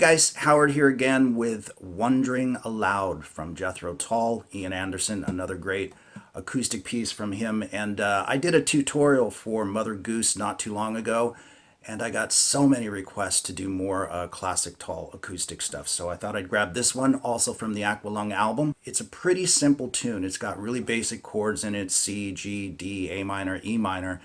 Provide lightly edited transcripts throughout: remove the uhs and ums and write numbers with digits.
guys, Howard here again with Wondering Aloud from Jethro, Tull, Ian Anderson, another great acoustic piece from him. And I did a tutorial for Mother Goose not too long ago, and I got so many requests to do more classic Tull acoustic stuff. So I thought I'd grab this one, also from the Aqualung album. It's a pretty simple tune. It's got really basic chords in it, C, G, D, A minor, E minor.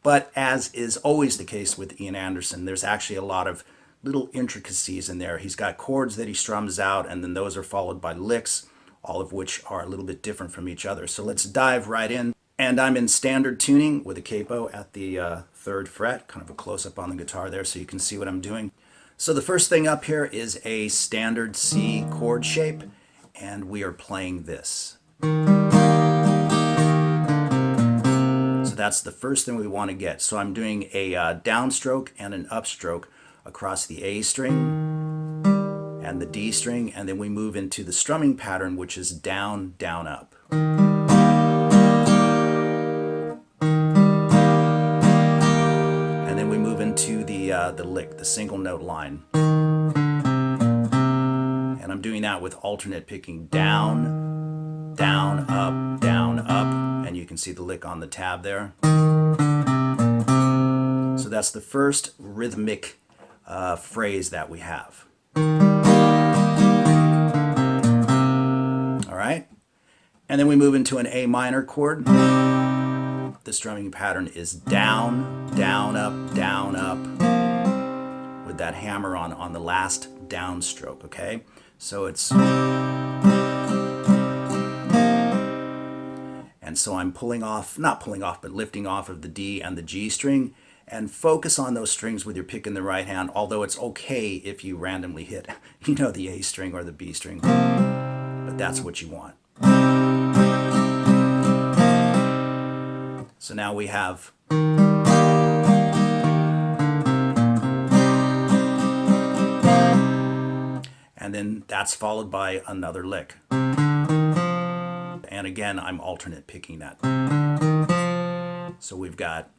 But as is always the case with Ian Anderson, there's actually a lot of little intricacies in there. He's got chords that he strums out, and then those are followed by licks, all of which are a little bit different from each other. So let's dive right in. And I'm in standard tuning with a capo at the 3rd fret, kind of a close-up on the guitar there so you can see what I'm doing. So the first thing up here is a standard C chord shape, and we are playing this. So that's the first thing we want to get. So I'm doing a downstroke and an upstroke across the A string and the D string, and then we move into the strumming pattern, which is down, down, up. And then we move into the lick, the single note line. And I'm doing that with alternate picking down, down, up, and you can see the lick on the tab there. So that's the first rhythmic phrase that we have. All right, and then we move into an A minor chord. The strumming pattern is down, down, up, with that hammer on the last downstroke. Okay, so it's, and so I'm pulling off, not pulling off, but lifting off of the D and the G string. And focus on those strings with your pick in the right hand, although it's okay if you randomly hit, the A string or the B string, but that's what you want. So now we have, and then that's followed by another lick. And again, I'm alternate picking that. So we've got,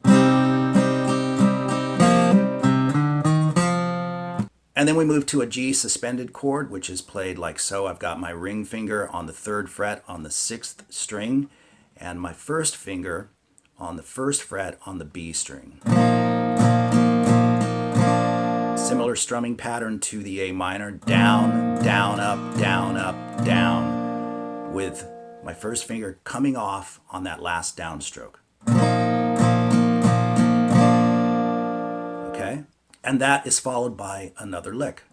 and then we move to a G suspended chord, which is played like so. I've got my ring finger on the 3rd fret on the 6th string, and my first finger on the 1st fret on the B string. Similar strumming pattern to the A minor, down, down, up, down, with my first finger coming off on that last downstroke. Okay? And that is followed by another lick.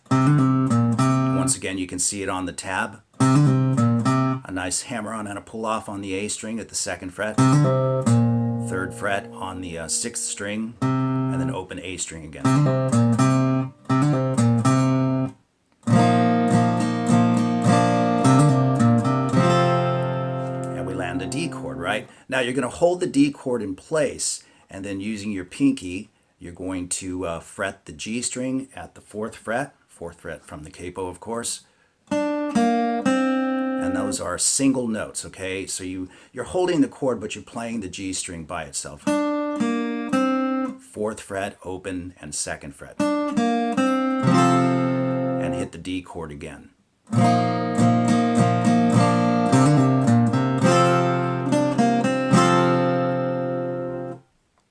Once again, you can see it on the tab. A nice hammer-on and a pull-off on the A string at the 2nd fret, 3rd fret on the 6th string, and then open A string again. And we land a D chord, right? Now you're going to hold the D chord in place, and then using your pinky, you're going to fret the G string at the 4th fret from the capo, of course. And those are single notes, okay? So you're holding the chord, but you're playing the G string by itself. 4th fret, open, and 2nd fret. And hit the D chord again.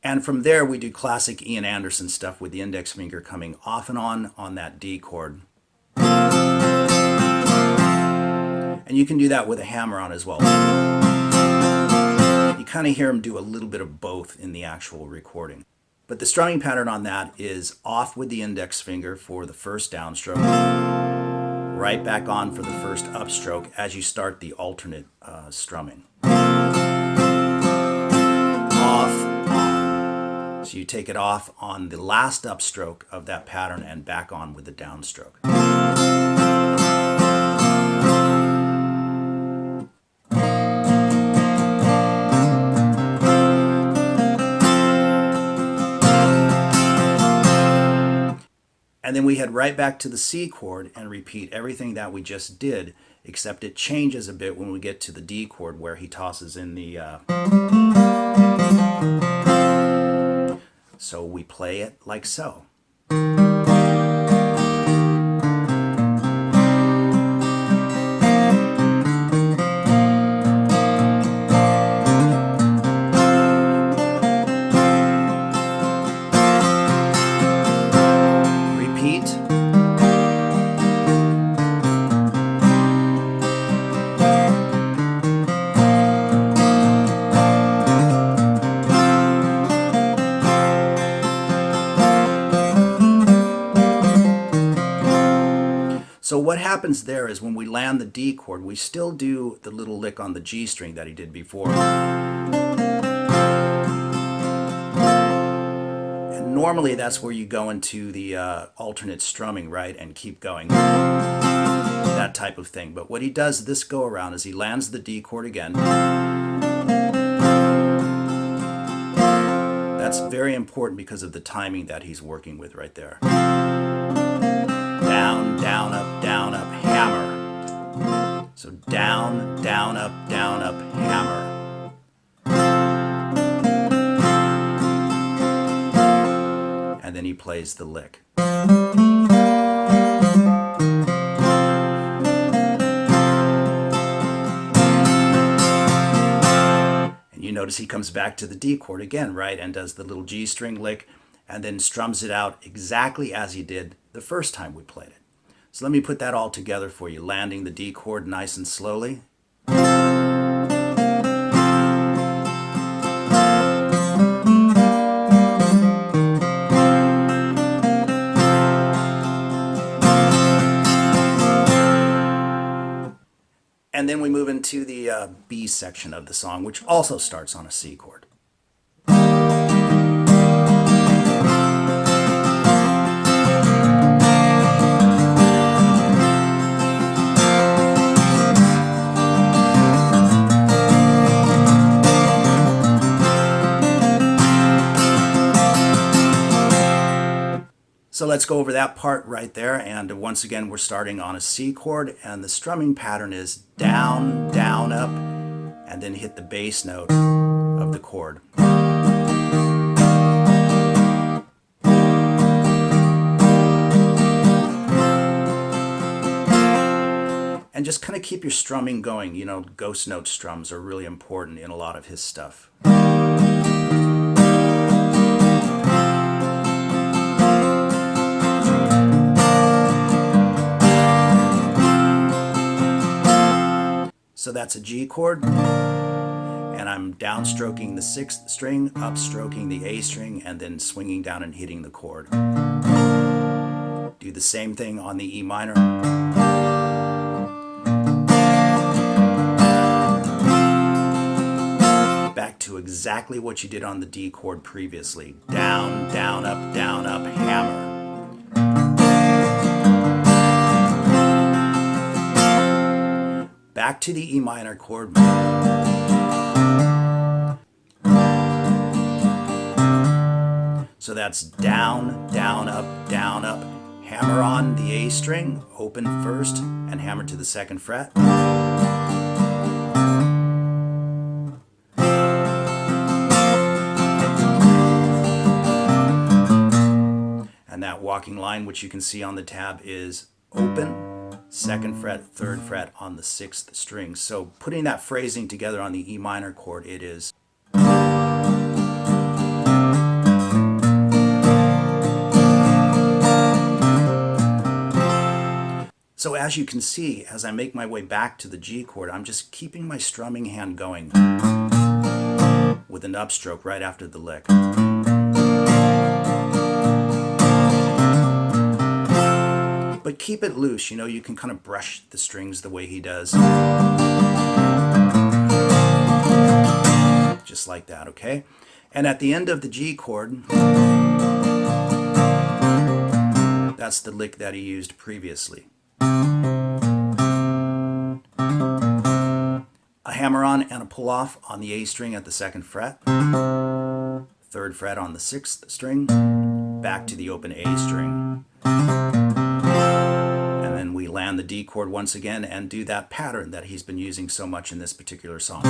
And from there, we do classic Ian Anderson stuff with the index finger coming off and on that D chord. And you can do that with a hammer-on as well. You kind of hear him do a little bit of both in the actual recording. But the strumming pattern on that is off with the index finger for the first downstroke, right back on for the first upstroke as you start the alternate strumming. Off, on. So you take it off on the last upstroke of that pattern and back on with the downstroke. And then we head right back to the C chord and repeat everything that we just did, except it changes a bit when we get to the D chord where he tosses in the... So we play it like so. what happens there is when we land the D chord, we still do the little lick on the G string that he did before. And normally that's where you go into the alternate strumming, right, and keep going. That type of thing. But what he does this go around is he lands the D chord again. That's very important because of the timing that he's working with right there. Down, down, up, hammer. So down, down, up, hammer. And then he plays the lick. You notice he comes back to the D chord again, right, and does the little G string lick and then strums it out exactly as he did the first time we played it. So let me put that all together for you, landing the D chord nice and slowly. And then we move into the B section of the song, which also starts on a C chord. So let's go over that part right there, and once again we're starting on a C chord, and the strumming pattern is down, down, up, and then hit the bass note of the chord. And just kind of keep your strumming going. You know, ghost note strums are really important in a lot of his stuff. So that's a G chord, and I'm downstroking the 6th string, upstroking the A string, and then swinging down and hitting the chord. Do the same thing on the E minor. Back to exactly what you did on the D chord previously. Down, down, up, hammer. Back to the E minor chord. So that's down, down, up, hammer on the A string, open first, and hammer to the 2nd fret. And that walking line, which you can see on the tab, is open, 2nd fret, 3rd fret on the 6th string. So putting that phrasing together on the E minor chord, it is. So as you can see, as I make my way back to the G chord, I'm just keeping my strumming hand going with an upstroke right after the lick. But keep it loose, you know, you can kind of brush the strings the way he does. Just like that, okay? And at the end of the G chord, that's the lick that he used previously. A hammer on and a pull off on the A string at the 2nd fret, 3rd fret on the 6th string, back to the open A string. And then we land the D chord once again and do that pattern that he's been using so much in this particular song.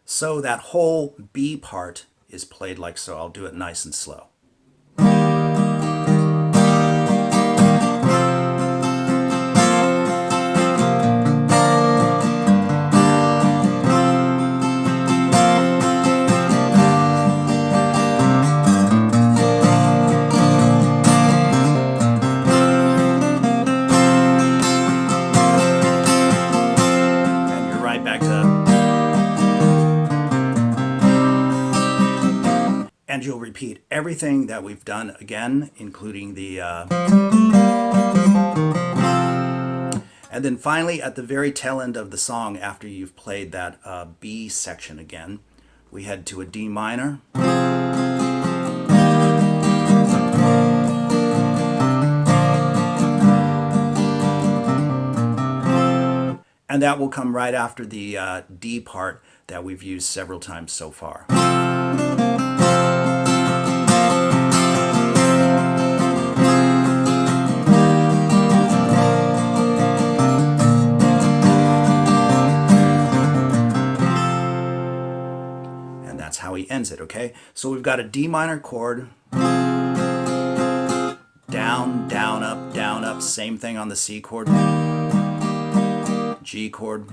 So that whole B part is played like so. I'll do it nice and slow. And you'll repeat everything that we've done again, including the and then finally at the very tail end of the song, after you've played that B section again, we head to a D minor. And that will come right after the D part that we've used several times so far. And that's how he ends it, okay? So we've got a D minor chord, down, down, up, same thing on the C chord, G chord,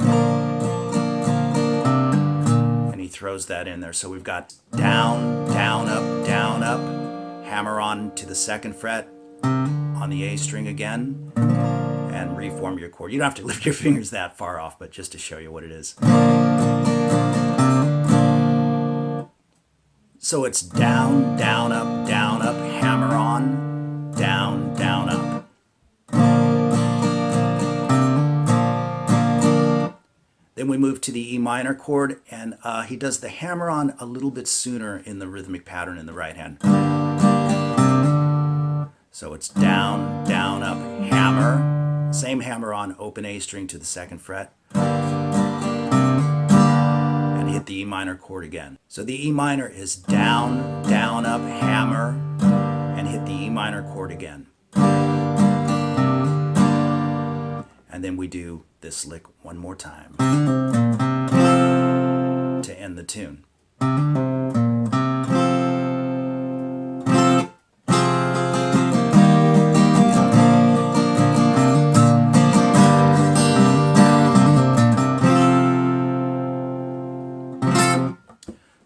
and he throws that in there. So we've got down, down, up, hammer on to the 2nd fret on the A string again, and reform your chord. You don't have to lift your fingers that far off, but just to show you what it is. So it's down, down, up, hammer on, down, down, up. Then we move to the E minor chord, and he does the hammer on a little bit sooner in the rhythmic pattern in the right hand. So it's down, down, up, hammer, same hammer on, open A string to the 2nd fret, and hit the E minor chord again. So the E minor is down, down, up, hammer, and hit the E minor chord again. And then we do this lick one more time to end the tune.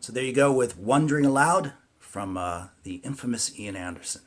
So there you go with Wondering Aloud from the infamous Ian Anderson.